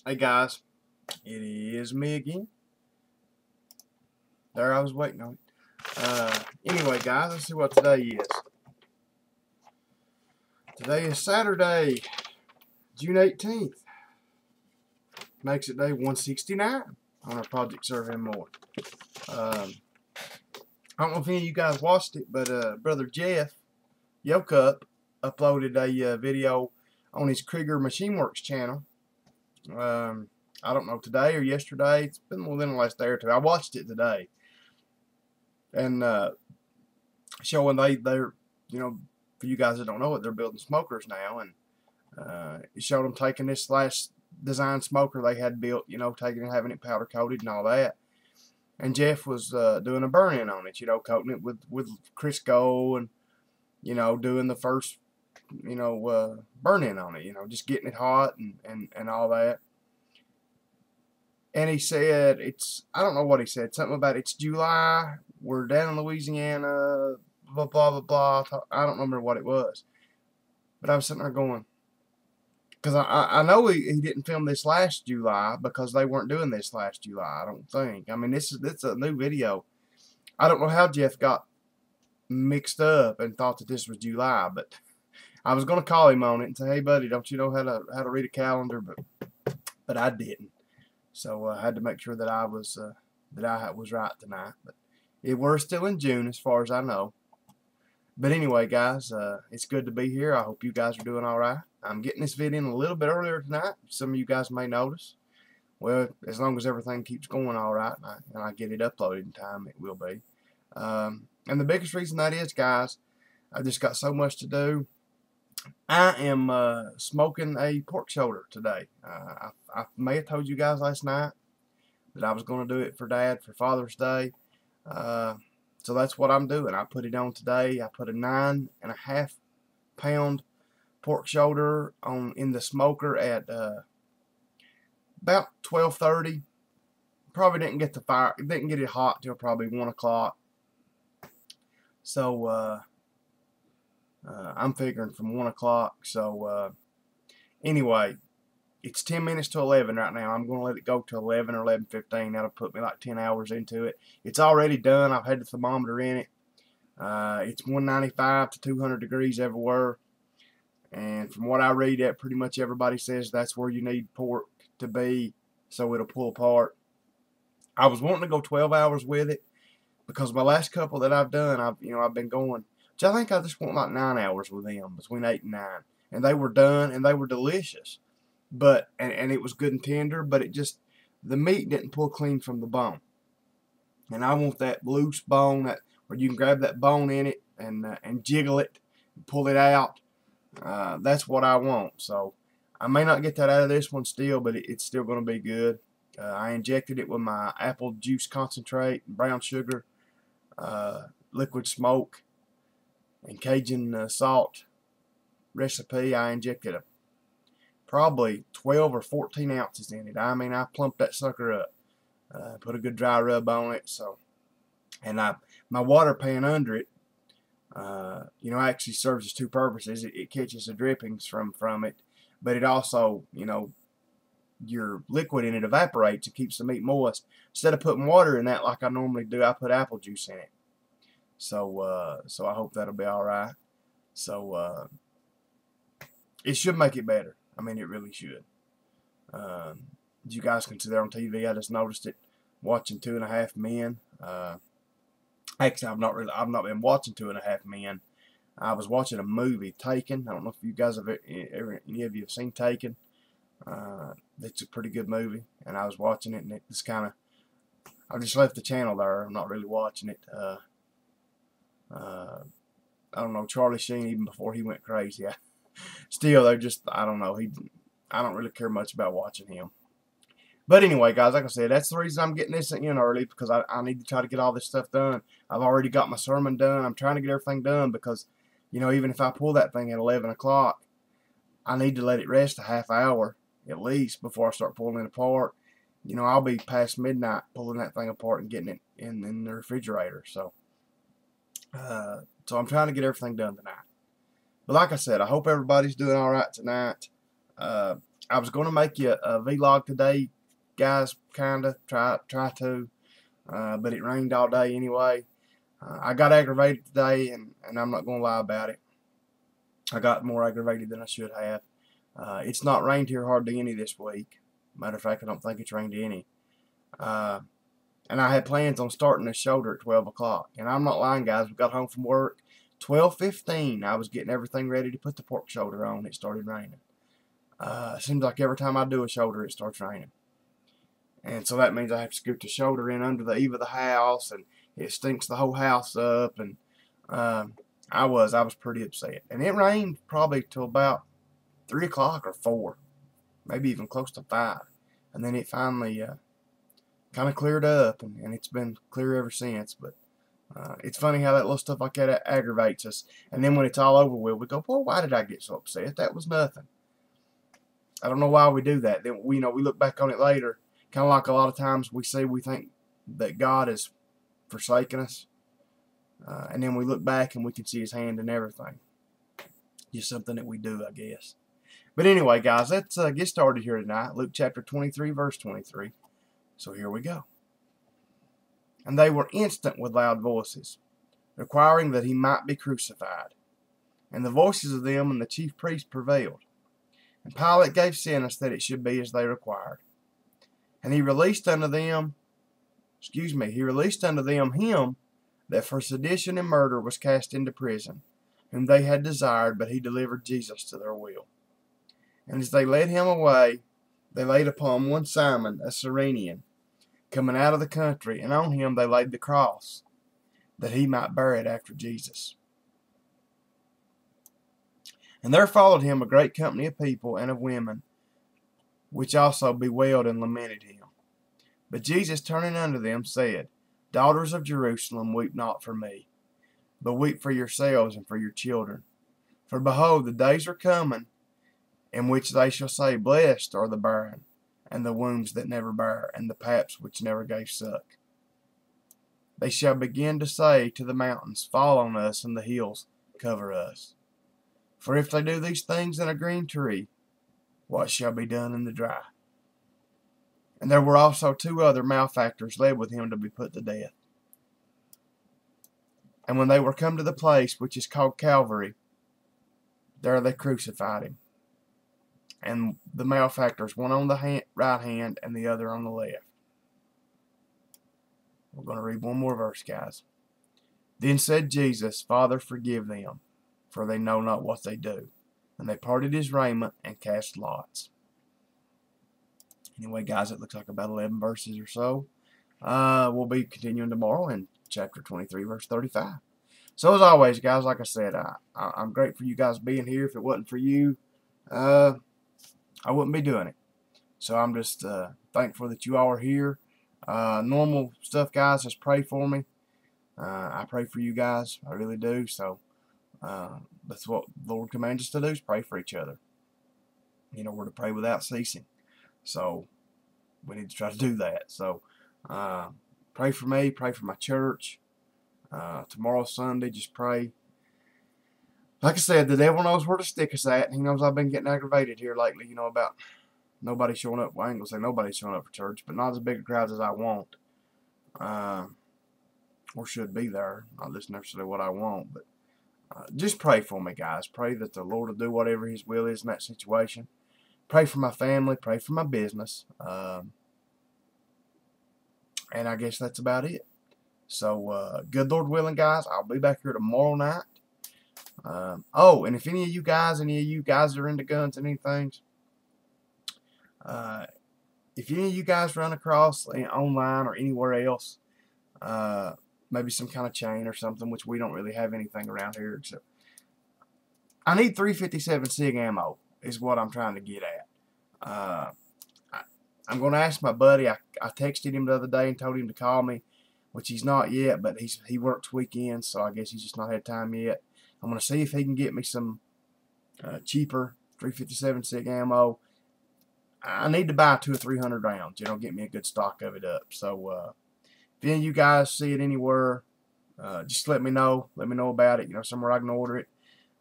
Hey guys, it is me again. There, I was waiting on it. Anyway, guys, let's see what today is. Today is Saturday, June 18th. Makes it day 169 on our project Serving More. I don't know if any of you guys watched it, but Brother Jeff Yokup uploaded a video on his Krieger Machine Works channel. I don't know, today or yesterday. It's been within the last day or two. I watched it today. And showing they're, for you guys that don't know it, they're building smokers now, and it showed them taking this last design smoker they had built, taking it, having it powder coated and all that. And Jeff was doing a burn-in on it, coating it with Crisco and, doing the first, burn-in on it, just getting it hot and all that. And he said, I don't know what he said, something about it's July, we're down in Louisiana, blah, blah, blah, blah. I don't remember what it was. But I was sitting there going, because I know he didn't film this last July because they weren't doing this last July, I don't think. I mean, this is a new video. I don't know how Jeff got mixed up and thought that this was July, but I was going to call him on it and say, hey, buddy, don't you know how to read a calendar? But I didn't. So I had to make sure that I was right tonight. But we're still in June as far as I know. But anyway, guys, it's good to be here. I hope you guys are doing all right. I'm getting this video in a little bit earlier tonight. Some of you guys may notice. Well, as long as everything keeps going all right and I get it uploaded in time, it will be. And the biggest reason that is, guys, I've just got so much to do. I am smoking a pork shoulder today. I may have told you guys last night that I was going to do it for Dad for Father's Day. So that's what I'm doing. I put it on today. I put a 9.5 pound pork shoulder in the smoker at about 12:30. Probably didn't get the fire. Didn't get it hot till probably 1 o'clock. So I'm figuring from 1 o'clock. So anyway, it's 10 minutes to 11 right now. I'm going to let it go to 11 or 11:15. That'll put me like 10 hours into it. It's already done. I've had the thermometer in it. It's 195 to 200 degrees everywhere. And from what I read, that pretty much everybody says that's where you need pork to be so it'll pull apart. I was wanting to go 12 hours with it because my last couple that I've done, I've been going. I think I just went like 9 hours with them, between 8 and 9. And they were done, and they were delicious. But and it was good and tender, but it just, the meat didn't pull clean from the bone. And I want that loose bone, where you can grab that bone in it and jiggle it, and pull it out. That's what I want. So I may not get that out of this one still, but it's still going to be good. I injected it with my apple juice concentrate, brown sugar, liquid smoke, and Cajun salt recipe. I injected probably 12 or 14 ounces in it. I mean, I plumped that sucker up. Put a good dry rub on it. So, and my water pan under it, actually serves as two purposes. It catches the drippings from it, but it also, your liquid in it evaporates. It keeps the meat moist. Instead of putting water in that like I normally do, I put apple juice in it. So, so I hope that'll be all right. So, it should make it better. I mean, it really should. As you guys can see there on TV, I just noticed it watching 2.5 Men. Actually, I've not been watching 2.5 Men. I was watching a movie, Taken. I don't know if you guys any of you have seen Taken. It's a pretty good movie, and I was watching it, and it just kind of, I just left the channel there. I'm not really watching it. I don't know, Charlie Sheen, even before he went crazy. Still, they're just, I don't know. I don't really care much about watching him. But anyway, guys, like I said, that's the reason I'm getting this in early, because I need to try to get all this stuff done. I've already got my sermon done. I'm trying to get everything done because, even if I pull that thing at 11 o'clock, I need to let it rest a half hour at least before I start pulling it apart. I'll be past midnight pulling that thing apart and getting it in the refrigerator. So I'm trying to get everything done tonight. But like I said, I hope everybody's doing all right tonight. I was going to make you a vlog today, guys, kinda, try to, but it rained all day anyway. I got aggravated today, and I'm not going to lie about it. I got more aggravated than I should have. It's not rained here hardly any this week. Matter of fact, I don't think it's rained any. And I had plans on starting this shoulder at 12 o'clock. And I'm not lying, guys. We got home from work. 12:15, I was getting everything ready to put the pork shoulder on. It started raining. It seems like every time I do a shoulder, it starts raining. And so that means I have to scoot the shoulder in under the eave of the house, and it stinks the whole house up. And I was pretty upset. And it rained probably till about 3 o'clock or 4, maybe even close to 5. And then it finally kind of cleared up, and it's been clear ever since. But it's funny how that little stuff like that aggravates us. And then when it's all over with, we go, well, why did I get so upset? That was nothing. I don't know why we do that. Then we look back on it later, kind of like a lot of times we think that God has forsaken us, and then we look back and we can see His hand in everything. Just something that we do, I guess. But anyway, guys, let's get started here tonight. Luke chapter 23, verse 23. So here we go. And they were instant with loud voices, requiring that He might be crucified. And the voices of them and the chief priests prevailed. And Pilate gave sentence that it should be as they required. And he released unto them him that for sedition and murder was cast into prison, whom they had desired, but he delivered Jesus to their will. And as they led him away, they laid upon one Simon, a Cyrenian, coming out of the country, and on him they laid the cross, that he might bear it after Jesus. And there followed him a great company of people and of women, which also bewailed and lamented him. But Jesus, turning unto them, said, Daughters of Jerusalem, weep not for me, but weep for yourselves and for your children. For behold, the days are coming, in which they shall say, Blessed are the barren, and the wombs that never bare, and the paps which never gave suck. They shall begin to say to the mountains, Fall on us, and the hills cover us. For if they do these things in a green tree, what shall be done in the dry? And there were also 2 other malefactors led with him to be put to death. And when they were come to the place which is called Calvary, there they crucified him. And the malefactors, one on the right hand and the other on the left. We're going to read one more verse, guys. Then said Jesus, Father, forgive them, for they know not what they do. And they parted his raiment and cast lots. Anyway, guys, it looks like about 11 verses or so. We'll be continuing tomorrow in chapter 23, verse 35. So as always, guys, like I said, I'm grateful for you guys being here. If it wasn't for you, I wouldn't be doing it. So I'm just thankful that you all are here. Normal stuff, guys, just pray for me. I pray for you guys. I really do. So that's what the Lord commands us to do, is pray for each other. You know, we're to pray without ceasing. So we need to try to do that. So pray for me. Pray for my church. Tomorrow's Sunday. Just pray. Like I said, the devil knows where to stick us at. He knows I've been getting aggravated here lately, you know, about nobody showing up. Well, I ain't going to say nobody's showing up for church, but not as big a crowd as I want. Or should be there. Not just necessarily what I want, but just pray for me, guys. Pray that the Lord will do whatever His will is in that situation. Pray for my family. Pray for my business. And I guess that's about it. So, good Lord willing, guys, I'll be back here tomorrow night. Oh, and if any of you guys are into guns and anything, if any of you guys run across online or anywhere else, maybe some kind of chain or something, which we don't really have anything around here except, I need 357 SIG ammo is what I'm trying to get at. I'm going to ask my buddy. I texted him the other day and told him to call me, which he's not yet, but he works weekends, so I guess he's just not had time yet. I'm going to see if he can get me some cheaper 357 SIG ammo. I need to buy 200 or 300 rounds, you know, get me a good stock of it up. So if any of you guys see it anywhere, just let me know. Let me know about it, you know, somewhere I can order it.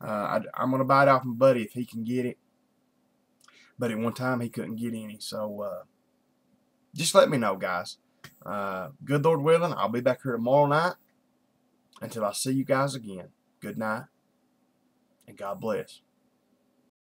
I'm going to buy it off my buddy if he can get it. But at one time, he couldn't get any. So just let me know, guys. Good Lord willing, I'll be back here tomorrow night. Until I see you guys again, good night, and God bless.